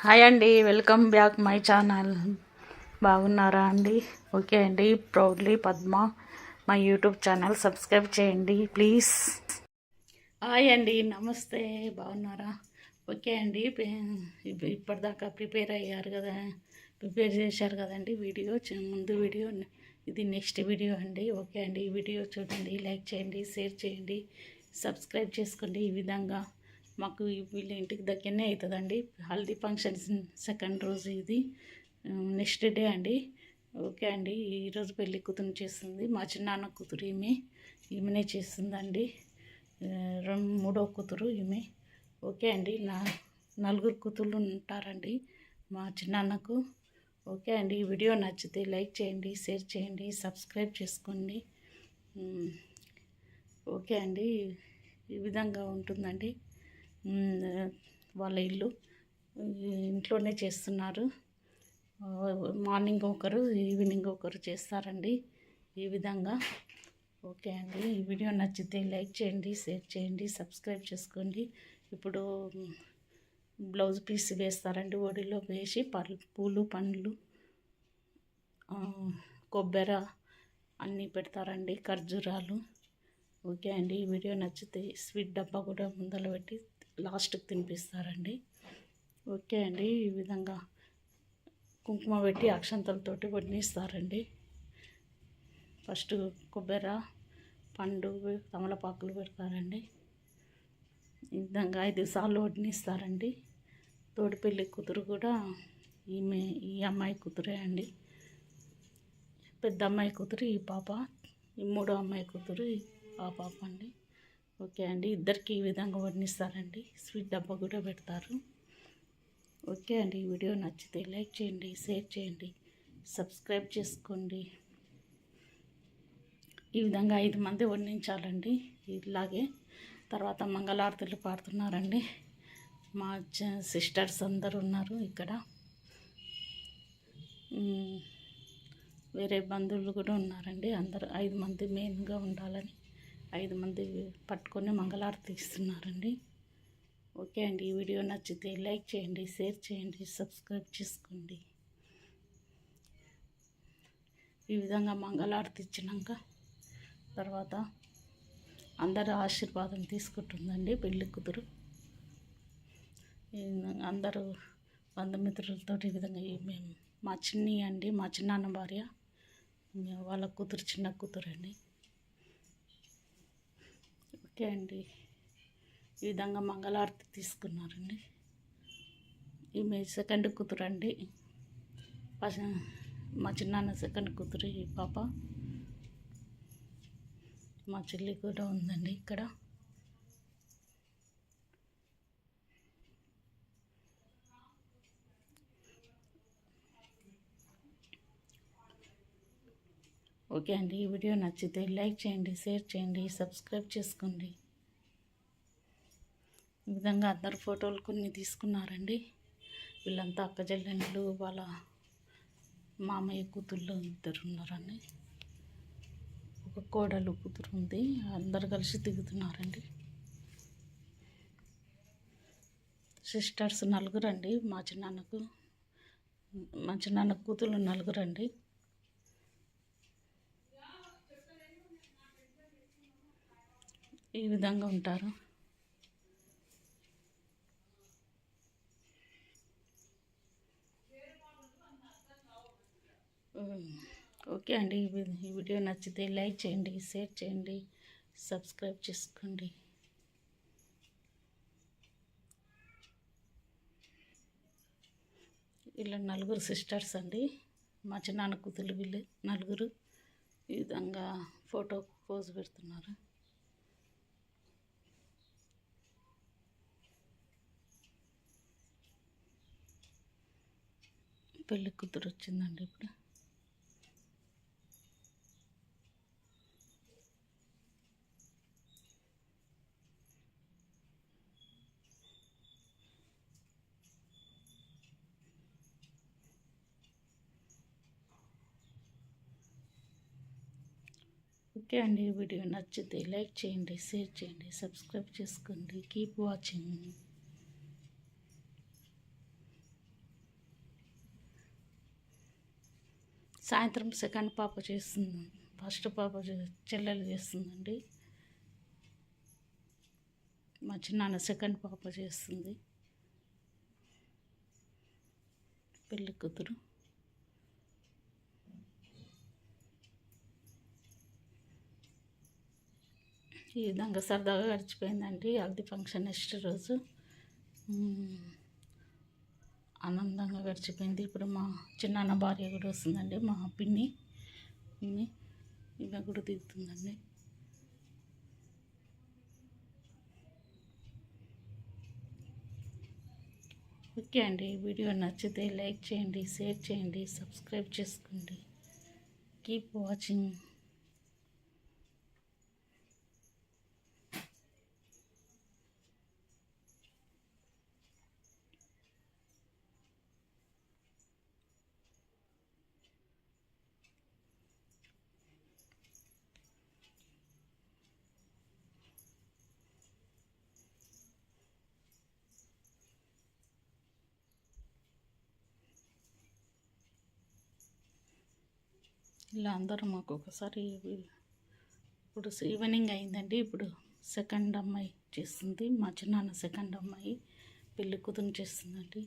Hi అండి, welcome back my channel. బాగున్నారా అండి? ఓకే అండి. Proudly Padma my YouTube channel subscribe చేయండి ప్లీజ్. హాయ్ అండి, నమస్తే. బాగున్నారా? ఓకే అండి. ఇప్పటిదాకా ప్రిపేర్ అయ్యారు కదా, ప్రిపేర్ చేశారు కదండి వీడియో. ముందు వీడియో ఇది నెక్స్ట్ వీడియో అండి. ఓకే అండి, ఈ వీడియో చూడండి, లైక్ చేయండి, షేర్ చేయండి, సబ్స్క్రైబ్ చేసుకోండి. ఈ విధంగా మాకు వీళ్ళ ఇంటికి దగ్గరనే అవుతుందండి హల్దీ ఫంక్షన్స్. సెకండ్ రోజు ఇది, నెక్స్ట్ డే అండి. ఓకే అండి, ఈరోజు పెళ్ళి కూతురు చేస్తుంది మా చిన్నాన్న కూతురు. ఈమెనే చేస్తుందండి. మూడో కూతురు ఈమె. ఓకే అండి, నలుగురు కూతుళ్ళు ఉంటారండి మా చిన్నాన్నకు. ఓకే అండి, ఈ వీడియో నచ్చితే లైక్ చేయండి, షేర్ చేయండి, సబ్స్క్రైబ్ చేసుకోండి. ఓకే అండి, ఈ విధంగా ఉంటుందండి వాళ్ళ ఇల్లు. ఇంట్లోనే చేస్తున్నారు. మార్నింగ్ ఒకరు, ఈవినింగ్ ఒకరు చేస్తారండి ఈ విధంగా. ఓకే అండి, ఈ వీడియో నచ్చితే లైక్ చేయండి, షేర్ చేయండి, సబ్స్క్రైబ్ చేసుకోండి. ఇప్పుడు బ్లౌజ్ పీస్ వేస్తారండి. ఒడిలో వేసి పూలు పండ్లు కొబ్బరి అన్నీ పెడతారండి, ఖర్జూరాలు. ఓకే అండి, ఈ వీడియో నచ్చితే స్వీట్ డబ్బా కూడా ముందర పెట్టి లాస్ట్కి తినిపిస్తారండి. ఓకే అండి, ఈ విధంగా కుంకుమ పెట్టి అక్షంతలతోటి వడ్డిస్తారండి. ఫస్ట్ కొబ్బరి పండు తమలపాకులు పెడతారండి. ఈ విధంగా 5 సార్లు వడ్డిస్తారండి. తోడిపెళ్ళి కూతురు కూడా ఈ అమ్మాయి కూతురే అండి. పెద్ద అమ్మాయి కూతురు ఈ పాప, ఈ మూడో అమ్మాయి కూతురు ఆ పాప అండి. ఓకే అండి, ఇద్దరికి ఈ విధంగా వడ్డిస్తారండి. స్వీట్ డబ్బా కూడా పెడతారు. ఓకే అండి, ఈ వీడియో నచ్చితే లైక్ చేయండి, షేర్ చేయండి, సబ్స్క్రైబ్ చేసుకోండి. ఈ విధంగా 5 మంది వడ్డించాలండి. ఇలాగే తర్వాత మంగళారతులు పాడుతున్నారండి. మా సిస్టర్స్ అందరు ఉన్నారు ఇక్కడ. వేరే బంధువులు కూడా ఉన్నారండి. అందరూ 5 మంది మెయిన్గా ఉండాలని 5 మంది పట్టుకొని మంగళారతి ఇస్తున్నారండి. ఓకే అండి, ఈ వీడియో నచ్చితే లైక్ చేయండి, షేర్ చేయండి, సబ్స్క్రైబ్ చేసుకోండి. ఈ విధంగా మంగళారతి ఇచ్చినాక తర్వాత అందరూ ఆశీర్వాదం తీసుకుంటుందండి పెళ్ళి కూతురు. అందరూ బంధుమిత్రులతో ఈ విధంగా మేము మా చిన్ని అండి, మా చిన్నాన్న భార్య, వాళ్ళ కూతురు చిన్న కూతురు అండి. ఓకే అండి, ఈ విధంగా మంగళారతి తీసుకున్నారండి. ఈమె సెకండ్ కూతురు అండి. మా చిన్నాన్న సెకండ్ కూతురు ఈ పాప. మా చెల్లి కూడా ఉందండి ఇక్కడ. ఓకే అండి, ఈ వీడియో నచ్చితే లైక్ చేయండి, షేర్ చేయండి, సబ్స్క్రైబ్ చేసుకోండి. ఈ విధంగా అందరు ఫోటోలు కొన్ని తీసుకున్నారండి. వీళ్ళంతా అక్క చెల్లెళ్ళు, వాళ్ళ మామయ్య కూతుళ్ళు ఇద్దరు ఉన్నారండి. ఒక కోడలు కూతురు ఉంది. అందరు కలిసి దిగుతున్నారండి. సిస్టర్స్ 4 అండి. మా చిన్నాన్న కూతుళ్ళు 4 అండి. ఈ విధంగా ఉంటారు. ఓకే అండి, ఈ వీడియో నచ్చితే లైక్ చేయండి, షేర్ చేయండి, సబ్స్క్రైబ్ చేసుకోండి. వీళ్ళ 4 సిస్టర్స్ అండి. మా చిన్నాన్న కూతురు వీళ్ళు 4. ఈ విధంగా ఫోటో పోజ్ పెడుతున్నారు. పెళ్ళి కూతురు వచ్చిందండి ఇప్పుడు. ఓకే అండి, ఈ వీడియో నచ్చితే లైక్ చేయండి, షేర్ చేయండి, సబ్స్క్రైబ్ చేసుకోండి. Keep watching. సాయంత్రం సెకండ్ పాప చేస్తుంది, ఫస్ట్ పాప చెల్లెలు చేస్తుందండి. మా చిన్నాన్న సెకండ్ పాప చేస్తుంది, పెళ్ళి కూతురు. ఈ విధంగా సరదాగా గడిచిపోయిందండి హల్దీ ఫంక్షన్. నెక్స్ట్ రోజు ఆనందంగా గడిచిపోయింది. ఇప్పుడు మా చిన్నాన్న భార్య కూడా వస్తుందండి, మా పిన్ని ఈమె కూడా దిగుతుందండి. ఓకే అండి, వీడియో నచ్చితే లైక్ చేయండి, షేర్ చేయండి, సబ్స్క్రైబ్ చేసుకోండి. Keep watching. ఇలా అందరూ మాకు ఒకసారి. ఇప్పుడు ఈవినింగ్ అయిందండి. ఇప్పుడు సెకండ్ అమ్మాయి చేస్తుంది, మా చిన్నాన్న సెకండ్ అమ్మాయి పెళ్ళి కూతురు చేస్తుందండి.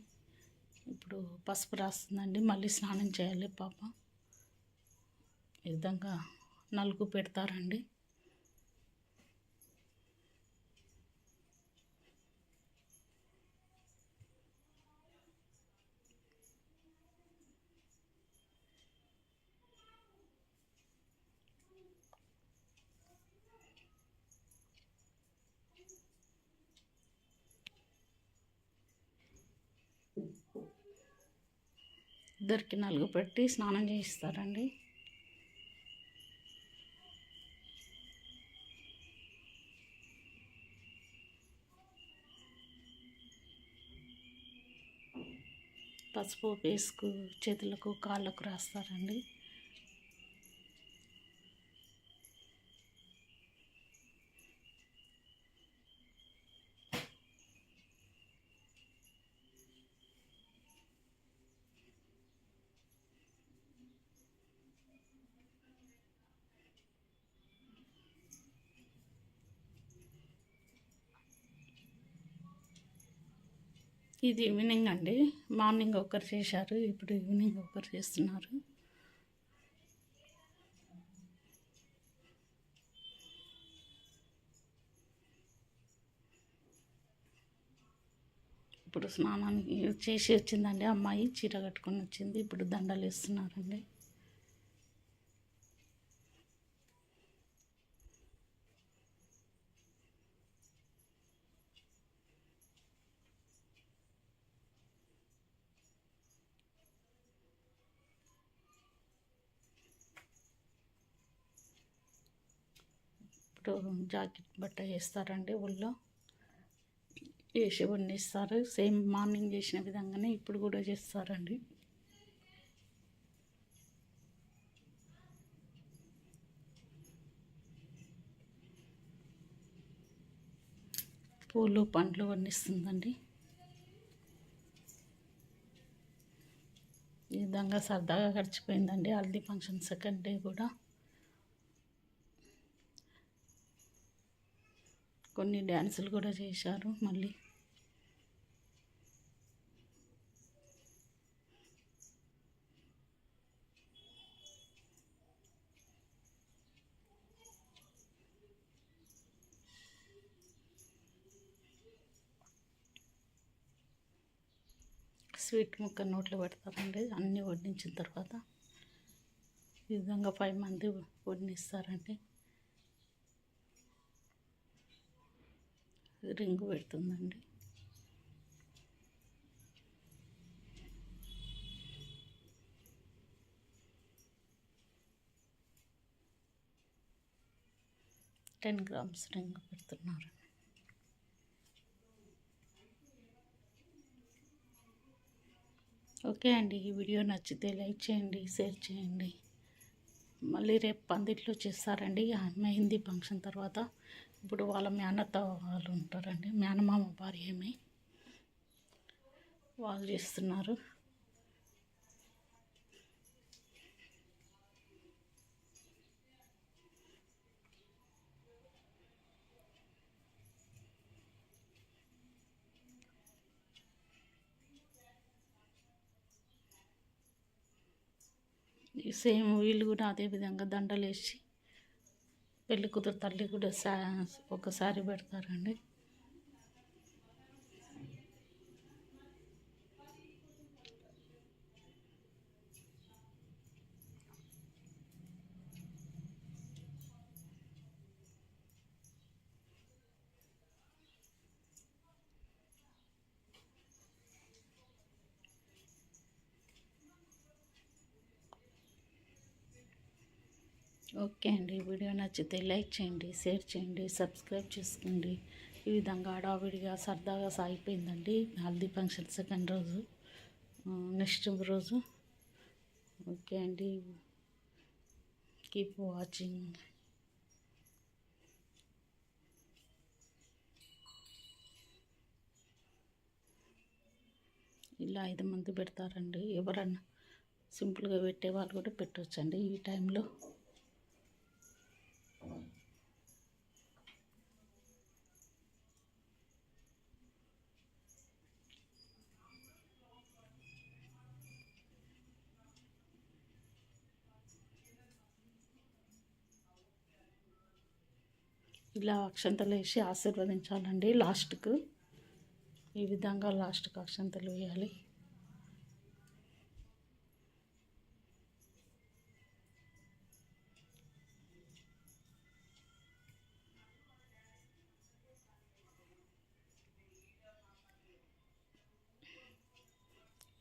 ఇప్పుడు పసుపు రాస్తుందండి, మళ్ళీ స్నానం చేయాలి పాప. ఈ విధంగా నలుగు పెడతారండి. ఇద్దరికి నలుగు పెట్టి స్నానం చేయిస్తారండి. పసుపు వేసుకు చేతులకు కాళ్ళకు రాస్తారండి. ఇది ఈవినింగ్ అండి. మార్నింగ్ ఒకరు చేశారు, ఇప్పుడు ఈవినింగ్ ఒకరు చేస్తున్నారు. ఇప్పుడు స్నానానికి చేసి వచ్చిందండి అమ్మాయి, చీర కట్టుకొని వచ్చింది. ఇప్పుడు దండలు వేస్తున్నారండి. ఇప్పుడు జాకెట్ బట్ట వేస్తారండి, ఒళ్ళో వేసి వండిస్తారు. సేమ్ మార్నింగ్ చేసిన విధంగానే ఇప్పుడు కూడా చేస్తారండి. పూలు పండ్లు వండిస్తుందండి. ఈ విధంగా సరదాగా గడిచిపోయిందండి హల్దీ ఫంక్షన్ సెకండ్ డే కూడా. కొన్ని డ్యాన్సులు కూడా చేశారు. మళ్ళీ స్వీట్ ముక్క నోట్లో పెడతారండి అన్నీ వడ్డించిన తర్వాత. ఈ విధంగా 5 మంది వడ్డిస్తారండి. రింగు పెడుతుందండి. $10 grams రింగు పెడుతున్నారు. ఓకే అండి, ఈ వీడియో నచ్చితే లైక్ చేయండి, షేర్ చేయండి. మళ్ళీ రేపు పందిట్లో చేస్తారండి మెహందీ ఫంక్షన్ తర్వాత. ఇప్పుడు వాళ్ళ మేనత్త వాళ్ళు ఉంటారండి, మేనమామ భార్య ఏమి వాళ్ళు చేస్తున్నారు. సేమ్ వీళ్ళు కూడా అదే విధంగా దండలు వేసి పెళ్లి కూతురు తల్లి కూడా ఒకసారి పెడతారండి. ఓకే అండి, వీడియో నచ్చితే లైక్ చేయండి, షేర్ చేయండి, సబ్స్క్రైబ్ చేసుకోండి. ఈ విధంగా హడావిడిగా సరదాగా సాగిపోయిందండి హల్దీ ఫంక్షన్ సెకండ్ రోజు, నెక్స్ట్ రోజు. ఓకే అండి, కీప్ వాచింగ్. ఇలా 5 మంది పెడతారండి. ఎవరన్నా సింపుల్గా పెట్టే వాళ్ళు కూడా పెట్టవచ్చండి ఈ టైంలో. ఇలా అక్షంతలు వేసి ఆశీర్వదించాలండి లాస్ట్కు. ఈ విధంగా లాస్ట్కు అక్షంతలు వేయాలి.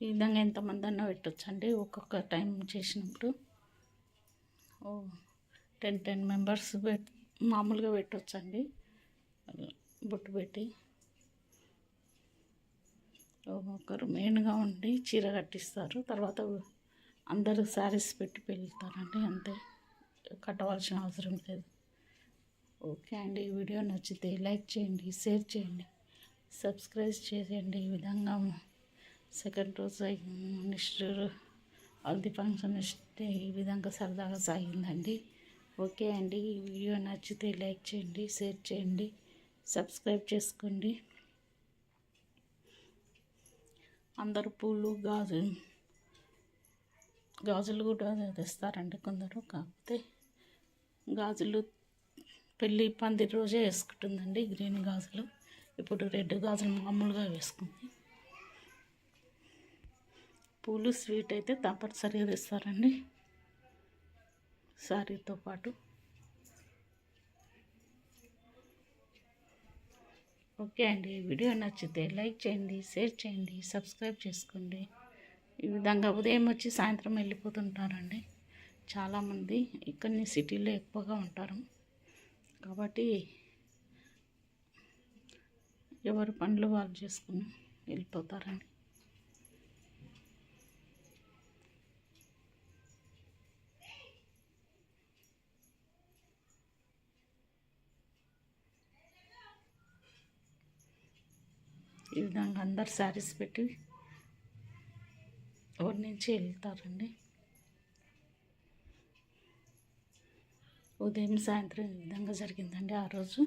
ఈ విధంగా ఎంతమంది అన్నా పెట్టొచ్చండి. ఒక్కొక్క టైం చేసినప్పుడు 10 మెంబర్స్ మామూలుగా పెట్టొచ్చండి. బొట్టు పెట్టి ఒకరు మెయిన్గా ఉండి చీర కట్టిస్తారు. తర్వాత అందరూ శారీస్ పెట్టి పెళ్తారండి. అంతే, కట్టవలసిన అవసరం లేదు. ఓకే అండి, వీడియో నచ్చితే లైక్ చేయండి, షేర్ చేయండి, సబ్స్క్రైబ్ చేయండి. ఈ విధంగా సెకండ్ రోజు నెక్స్ట్ హల్దీ ఫంక్షన్ నెక్స్ట్ ఈ విధంగా సరదాగా సాగిందండి. ఓకే అండి, ఈ వీడియో నచ్చితే లైక్ చేయండి, షేర్ చేయండి, సబ్స్క్రైబ్ చేసుకోండి. అందరూ పూలు గాజులు కూడా తెస్తారండి కొందరు. కాకపోతే గాజులు పెళ్ళి పందిరి రోజే వేసుకుంటుందండి గ్రీన్ గాజులు. ఇప్పుడు రెడ్ గాజులు మామూలుగా వేసుకుంది. పూలు స్వీట్ అయితే తప్పనిసరిగా తెస్తారండి శారీతో పాటు. ఓకే అండి, వీడియో నచ్చితే లైక్ చేయండి, షేర్ చేయండి, సబ్స్క్రైబ్ చేసుకోండి. ఈ విధంగా ఉదయం వచ్చి సాయంత్రం వెళ్ళిపోతుంటారండి చాలామంది. ఇక్కడని సిటీలో ఎక్కువగా ఉంటారు కాబట్టి ఎవరు పనులు వాళ్ళు చేసుకుని వెళ్ళిపోతారండి. ఈ విధంగా అందరు శారీస్ పెట్టి ఊరి నుంచి వెళ్తారండి. ఉదయం సాయంత్రం ఈ విధంగా జరిగిందండి ఆ రోజు.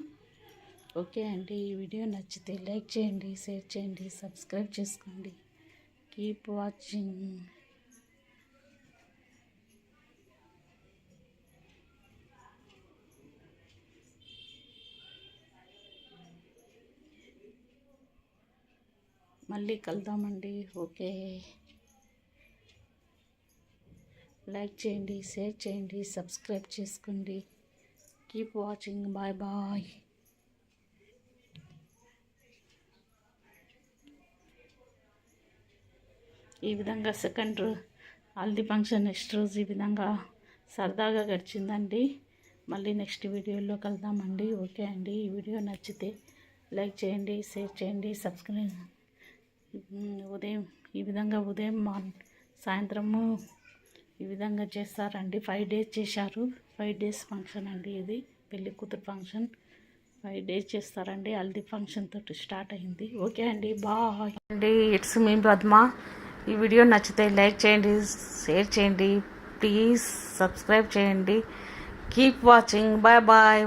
ఓకే అండి, ఈ వీడియో నచ్చితే లైక్ చేయండి, షేర్ చేయండి, సబ్స్క్రైబ్ చేసుకోండి. Keep watching. మళ్ళీ కలుద్దామండి. ఓకే, లైక్ చేయండి, షేర్ చేయండి, సబ్స్క్రైబ్ చేసుకోండి. Keep watching. Bye bye. ఈ విధంగా సెకండ్ హల్దీ ఫంక్షన్ నెక్స్ట్ రోజు ఈ విధంగా సరదాగా గడిచిందండి. మళ్ళీ నెక్స్ట్ వీడియోలో కలుద్దామండి. ఓకే అండి, ఈ వీడియో నచ్చితే లైక్ చేయండి, షేర్ చేయండి, సబ్స్క్రైబ్. ఉదయం ఈ విధంగా సాయంత్రము ఈ విధంగా చేస్తారండి. 5 days చేశారు. 5 days ఫంక్షన్ అండి ఇది, పెళ్లి కూతురు ఫంక్షన్ 5 days చేస్తారండి. హల్దీ ఫంక్షన్ తోటి స్టార్ట్ అయింది. ఓకే అండి, బాయ్ అండి. ఇట్స్ మీ పద్మ. ఈ వీడియో నచ్చితే లైక్ చేయండి, షేర్ చేయండి, ప్లీజ్ సబ్స్క్రైబ్ చేయండి. Keep watching. Bye bye.